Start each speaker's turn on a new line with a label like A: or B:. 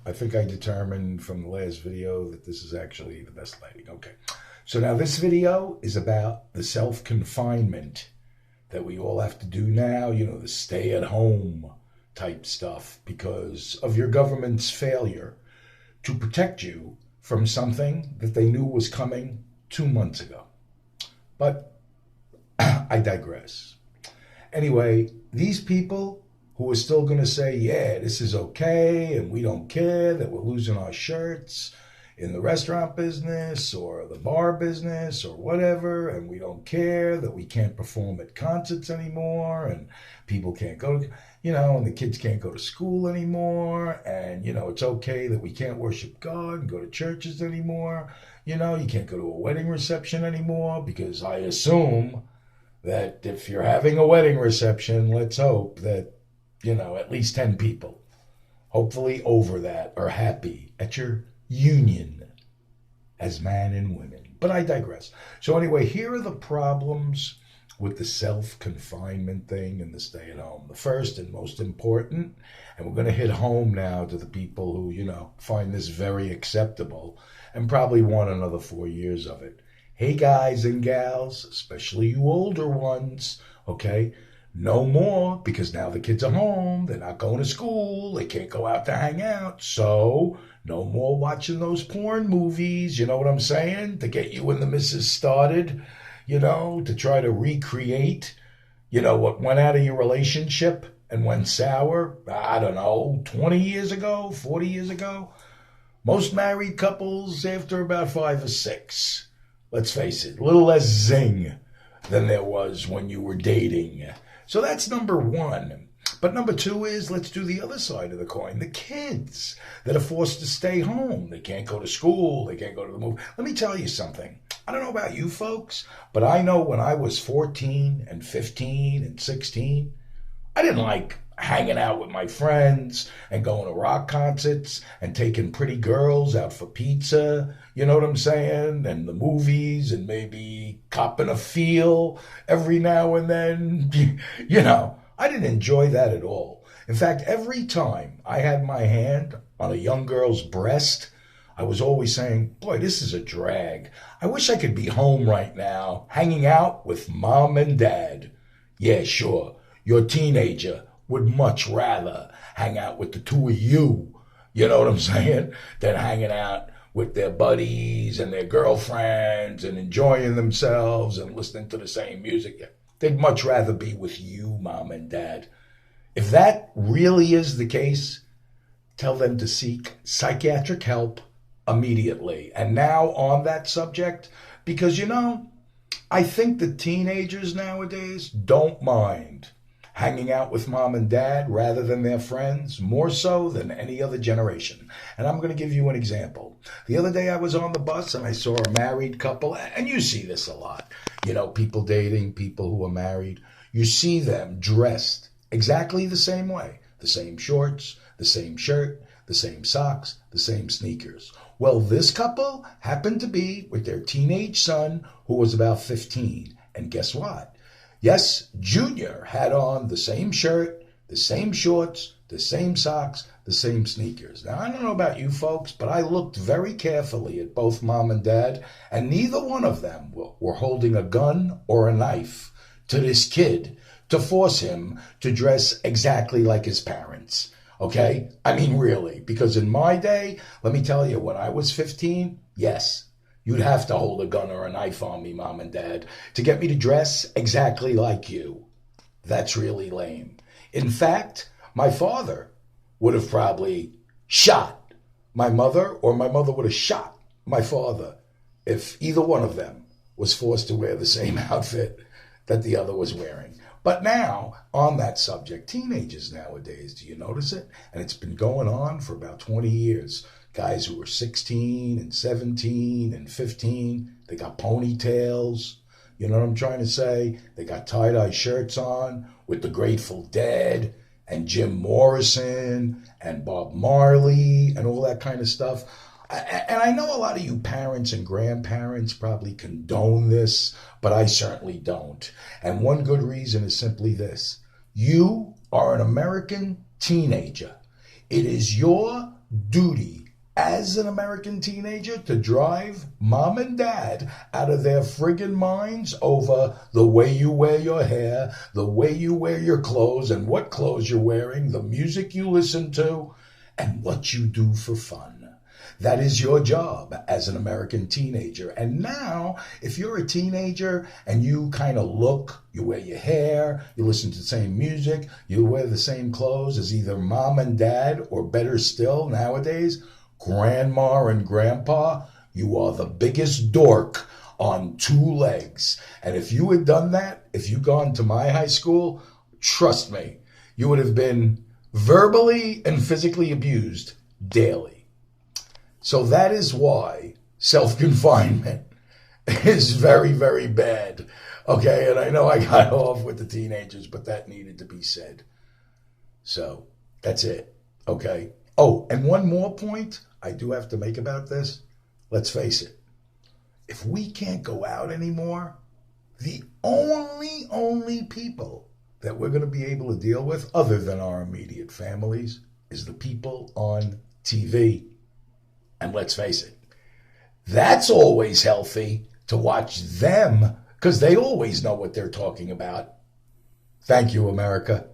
A: I think I determined from the last video that this is actually the best lighting. Okay. So now this video is about the self-confinement that we all have to do now, the stay-at-home type stuff because of your government's failure to protect you from something that they knew was coming 2 months ago. But I digress. Anyway, these people who are still going to say, yeah, this is okay, and we don't care that we're losing our shirts in the restaurant business or the bar business or whatever, and we don't care that we can't perform at concerts anymore, and people can't go, and the kids can't go to school anymore, and, it's okay that we can't worship God and go to churches anymore. You can't go to a wedding reception anymore because I assume that if you're having a wedding reception, let's hope that, at least 10 people, hopefully over that, are happy at your union as man and women. But I digress. So anyway, here are the problems with the self-confinement thing and the stay-at-home. The first and most important, and we're going to hit home now to the people who, find this very acceptable and probably want another 4 years of it. Hey, guys and gals, especially you older ones, okay? No more, because now the kids are home, they're not going to school, they can't go out to hang out, so no more watching those porn movies, you know what I'm saying, to get you and the missus started, to try to recreate, what went out of your relationship and went sour, I don't know, 20 years ago, 40 years ago. Most married couples, after about 5 or 6, let's face it, a little less zing than there was when you were dating. So that's number one. But number two is, let's do the other side of the coin. The kids that are forced to stay home. They can't go to school. They can't go to the movie. Let me tell you something. I don't know about you folks, but I know when I was 14 and 15 and 16, I didn't like hanging out with my friends and going to rock concerts and taking pretty girls out for pizza, you know what I'm saying? And the movies and maybe copping a feel every now and then. I didn't enjoy that at all. In fact, every time I had my hand on a young girl's breast, I was always saying, boy, this is a drag. I wish I could be home right now, hanging out with mom and dad. Yeah, sure, your teenager would much rather hang out with the two of you, you know what I'm saying, than hanging out with their buddies and their girlfriends and enjoying themselves and listening to the same music. They'd much rather be with you, mom and dad. If that really is the case, tell them to seek psychiatric help immediately. And now on that subject, because I think the teenagers nowadays don't mind hanging out with mom and dad rather than their friends, more so than any other generation. And I'm going to give you an example. The other day I was on the bus and I saw a married couple, and you see this a lot, people dating, people who are married. You see them dressed exactly the same way, the same shorts, the same shirt, the same socks, the same sneakers. Well, this couple happened to be with their teenage son who was about 15. And guess what? Yes, Junior had on the same shirt, the same shorts, the same socks, the same sneakers. Now, I don't know about you folks, but I looked very carefully at both mom and dad, and neither one of them were holding a gun or a knife to this kid to force him to dress exactly like his parents. Okay? I mean, really, because in my day, let me tell you, when I was 15, yes, you'd have to hold a gun or a knife on me, mom and dad, to get me to dress exactly like you. That's really lame. In fact, my father would have probably shot my mother, or my mother would have shot my father if either one of them was forced to wear the same outfit that the other was wearing. But now, on that subject, teenagers nowadays, do you notice it? And it's been going on for about 20 years. Guys who are 16 and 17 and 15, they got ponytails. You know what I'm trying to say? They got tie-dye shirts on with the Grateful Dead and Jim Morrison and Bob Marley and all that kind of stuff. And I know a lot of you parents and grandparents probably condone this, but I certainly don't. And one good reason is simply this. You are an American teenager. It is your duty as an American teenager to drive mom and dad out of their friggin' minds over the way you wear your hair, the way you wear your clothes and what clothes you're wearing, the music you listen to, and what you do for fun. That is your job as an American teenager. And now, if you're a teenager and you kind of look, you wear your hair, you listen to the same music, you wear the same clothes as either mom and dad, or better still nowadays, grandma and grandpa, you are the biggest dork on two legs. And if you had done that, if you'd gone to my high school, trust me, you would have been verbally and physically abused daily. So that is why self-confinement is very, very bad. Okay, and I know I got off with the teenagers, but that needed to be said. So that's it. Okay. Oh, and one more point I do have to make about this. Let's face it. If we can't go out anymore, the only people that we're going to be able to deal with, other than our immediate families, is the people on TV. And let's face it, that's always healthy to watch them, because they always know what they're talking about. Thank you, America.